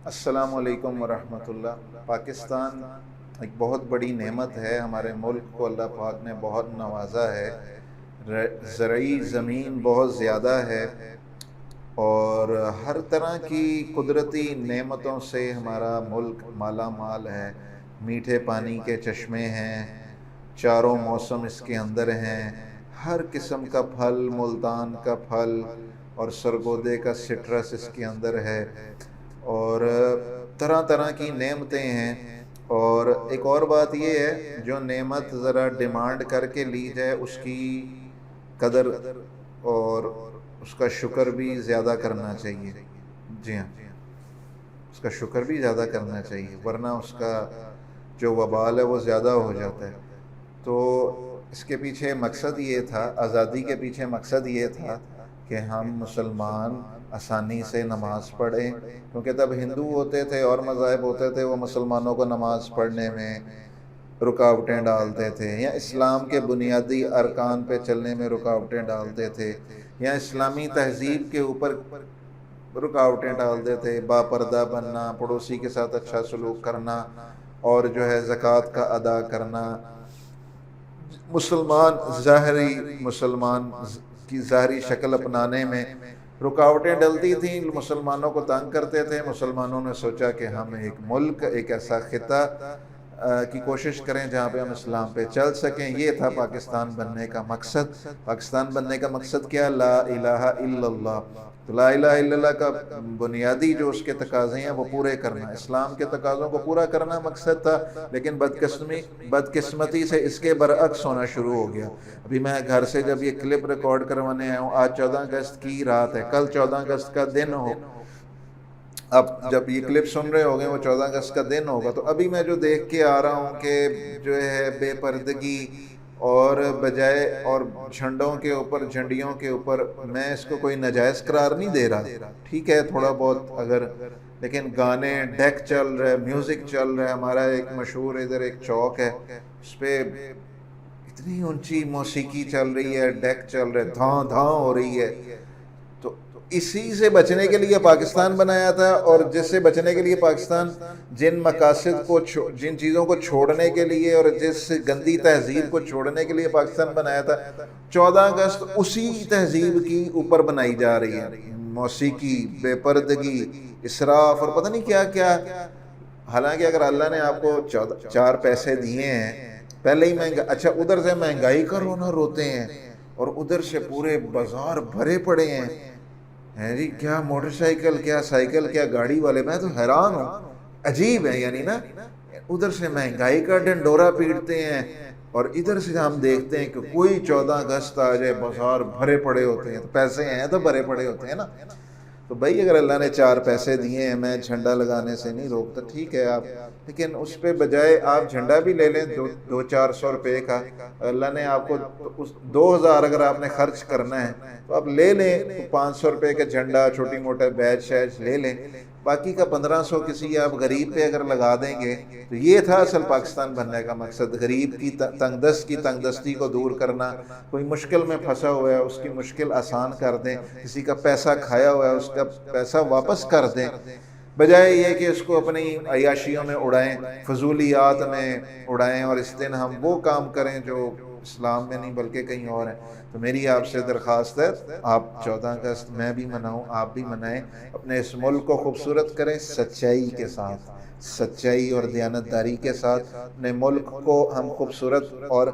السلام علیکم ورحمۃ اللہ۔ پاکستان ایک بہت بڑی نعمت ہے، ہمارے ملک کو اللہ پاک نے بہت نوازا ہے۔ زرعی زمین بہت زیادہ ہے اور ہر طرح کی قدرتی نعمتوں سے ہمارا ملک مالا مال ہے۔ میٹھے پانی کے چشمے ہیں، چاروں موسم اس کے اندر ہیں، ہر قسم کا پھل، ملتان کا پھل اور سرگودے کا سٹرس اس کے اندر ہے، اور طرح طرح کی نعمتیں ہیں۔ اور ایک اور بات یہ ہے، جو نعمت ذرا ڈیمانڈ کر کے لی جائے اس کی قدر اور اس کا شکر بھی زیادہ کرنا چاہیے۔ جی ہاں، اس کا شکر بھی زیادہ کرنا چاہیے، ورنہ اس کا جو وبال ہے وہ زیادہ ہو جاتا ہے۔ تو اس کے پیچھے مقصد یہ تھا، آزادی کے پیچھے مقصد یہ تھا کہ ہم مسلمان آسانی سے نماز پڑھیں، کیونکہ تب ہندو ہوتے تھے اور مذاہب ہوتے تھے، وہ مسلمانوں کو نماز پڑھنے میں رکاوٹیں ڈالتے تھے، یا اسلام کے بنیادی ارکان پہ چلنے میں رکاوٹیں ڈالتے تھے، یا اسلامی تہذیب کے اوپر رکاوٹیں ڈالتے تھے، با پردہ بننا، پڑوسی کے ساتھ اچھا سلوک کرنا، اور جو ہے زکوٰۃ کا ادا کرنا، مسلمان کی ظاہری شکل اپنانے میں رکاوٹیں ڈلتی تھیں، مسلمانوں کو تنگ کرتے تھے۔ مسلمانوں نے سوچا کہ ہم ایک ملک، ایک ایسا خطہ کی کوشش کریں جہاں پہ ہم اسلام پہ چل سکیں۔ یہ تھا پاکستان بننے کا مقصد۔ پاکستان بننے کا مقصد کیا؟ لا الہ الا اللہ۔ تو لا الہ الا اللہ کا بنیادی جو اس کے تقاضے ہیں وہ پورے کرنا، اسلام کے تقاضوں کو پورا کرنا مقصد تھا، لیکن بدقسمتی سے اس کے برعکس ہونا شروع ہو گیا۔ ابھی میں گھر سے جب یہ کلپ ریکارڈ کروانے آیا ہوں، آج 14 اگست کی رات ہے، کل 14 اگست کا دن ہو، اب جب یہ کلپ سن رہے ہو گے وہ 14 اگست کا دن ہوگا، تو ابھی میں جو دیکھ کے آ رہا ہوں کہ جو ہے بے پردگی اور بجائے اور جھنڈوں کے اوپر، جھنڈیوں کے اوپر، میں اس کو کوئی ناجائز قرار نہیں دے رہا، ٹھیک ہے تھوڑا بہت اگر، لیکن گانے، ڈیک چل رہے، میوزک چل رہا ہے۔ ہمارا ایک مشہور ادھر ایک چوک ہے، اس پہ اتنی اونچی موسیقی چل رہی ہے، ڈیک چل رہے، دھاں دھاں ہو رہی ہے۔ تو اسی سے بچنے کے لیے پاکستان بنایا تھا، اور جس سے بچنے کے لیے پاکستان، جن مقاصد کو، جن چیزوں کو چھوڑنے کے لیے اور جس گندی تہذیب کو چھوڑنے کے لیے پاکستان بنایا تھا، 14 اگست اسی تہذیب کی اوپر بنائی جا رہی ہے۔ موسیقی، بے پردگی، اسراف اور پتہ نہیں کیا کیا۔ حالانکہ اگر اللہ نے آپ کو 4 پیسے دیے ہیں، پہلے ہی اچھا ادھر سے مہنگائی کا رونا روتے ہیں، اور ادھر سے پورے بازار بھرے پڑے ہیں جی، کیا موٹر سائیکل، کیا سائیکل، کیا گاڑی والے، میں تو حیران ہوں، عجیب ہے یعنی نا۔ ادھر سے مہنگائی کا ڈنڈورا پیٹتے ہیں، اور ادھر سے ہم دیکھتے ہیں کہ کوئی 14 اگست آ جائے بازار بھرے پڑے ہوتے ہیں، تو پیسے ہیں تو بھرے پڑے ہوتے ہیں نا۔ تو بھائی اگر اللہ نے 4 پیسے دیے ہیں، میں جھنڈا لگانے سے نہیں روکتا، ٹھیک ہے آپ، لیکن اس پہ بجائے آپ جھنڈا بھی لے لیں 200-400 روپے کا، اللہ نے آپ کو 2000 اگر آپ نے خرچ کرنا ہے تو آپ لے لیں 500 روپے کا جھنڈا، چھوٹی موٹا بیج شیج لے لیں، باقی کا 1500 کسی آپ غریب پہ اگر لگا دیں گے۔ تو یہ تھا اصل پاکستان بننے کا مقصد، غریب کی تنگ دستی کو دور کرنا، کوئی مشکل میں پھنسا ہوا ہے اس کی مشکل آسان کر دیں، کسی کا پیسہ کھایا ہوا ہے اس کا پیسہ واپس کر دیں، بجائے یہ کہ اس کو اپنی عیاشیوں میں اڑائیں، فضولیات میں اڑائیں، اور اس دن ہم وہ کام کریں جو اسلام میں نہیں بلکہ کہیں اور ہیں۔ تو میری آپ سے درخواست ہے، آپ 14 اگست میں بھی مناؤں، آپ بھی منائیں، اپنے اس ملک کو خوبصورت کریں سچائی کے ساتھ، سچائی اور دیانتداری کے ساتھ۔ اپنے ملک کو ہم خوبصورت اور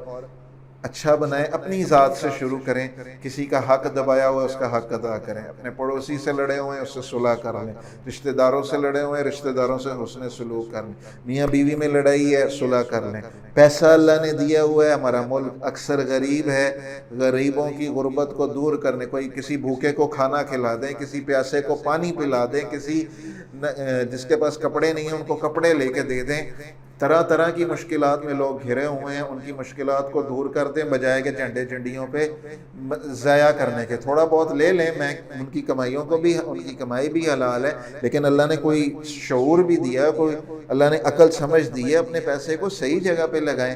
اچھا بنائیں، اپنی ذات سے شروع کریں، کسی کا حق دبایا ہوا ہے اس کا حق ادا کریں، اپنے پڑوسی سے لڑے ہوئے ہیں اس سے صلح کر لیں، رشتہ داروں سے لڑے ہوئے ہیں رشتہ داروں سے حسن سلوک کر لیں، میاں بیوی میں لڑائی ہے صلح کر لیں۔ پیسہ اللہ نے دیا ہوا ہے، ہمارا ملک اکثر غریب ہے، غریبوں کی غربت کو دور کرنے، کوئی کسی بھوکے کو کھانا کھلا دیں، کسی پیاسے کو پانی پلا دیں، کسی جس کے پاس کپڑے نہیں ہیں ان کو کپڑے لے کے دے دیں۔ طرح طرح کی مشکلات میں لوگ گھرے ہوئے ہیں، ان کی مشکلات کو دور کر دیں، بجائے کہ جھنڈے جھنڈیوں پہ ضائع کرنے کے۔ تھوڑا بہت لے لیں، میں ان کی کمائیوں کو بھی، ان کی کمائی بھی حلال ہے، لیکن اللہ نے کوئی شعور بھی دیا، کوئی اللہ نے عقل سمجھ دی ہے، اپنے پیسے کو صحیح جگہ پہ لگائیں۔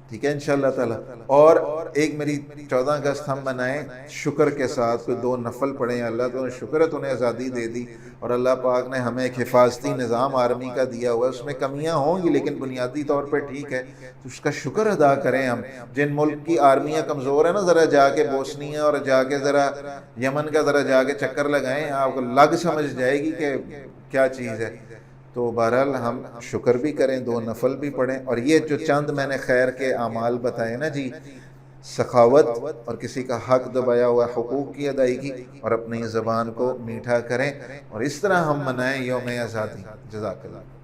ٹھیک ہے انشاءاللہ تعالیٰ. اور ایک میری 14 اگست ہم منائیں شکر کے ساتھ، کوئی 2 نفل پڑھیں. اللہ تو شکر ہے تو نے آزادی دے دی، اور اللہ پاک نے ہمیں ایک حفاظتی نظام آرمی کا دیا ہوا ہے. اس میں کمیاں ہوں گی لیکن بنیادی طور پہ ٹھیک ہے، تو اس کا شکر ادا کریں ہم. جن ملک کی آرمیاں کمزور ہیں نا، ذرا جا کے بوسنیا اور جا کے ذرا یمن کا ذرا جا کے چکر لگائیں، آپ کو لگ سمجھ جائے گی کہ کیا چیز ہے. تو بہرحال ہم شکر بھی کریں، 2 نفل بھی پڑھیں. اور یہ جو چند میں نے خیر کے اعمال بتائے نا جی، سخاوت اور کسی کا حق دبایا ہوا حقوق کی ادائیگی، اور اپنی زبان کو میٹھا کریں، اور اس طرح ہم منائیں یوم آزادی. جزاک اللہ.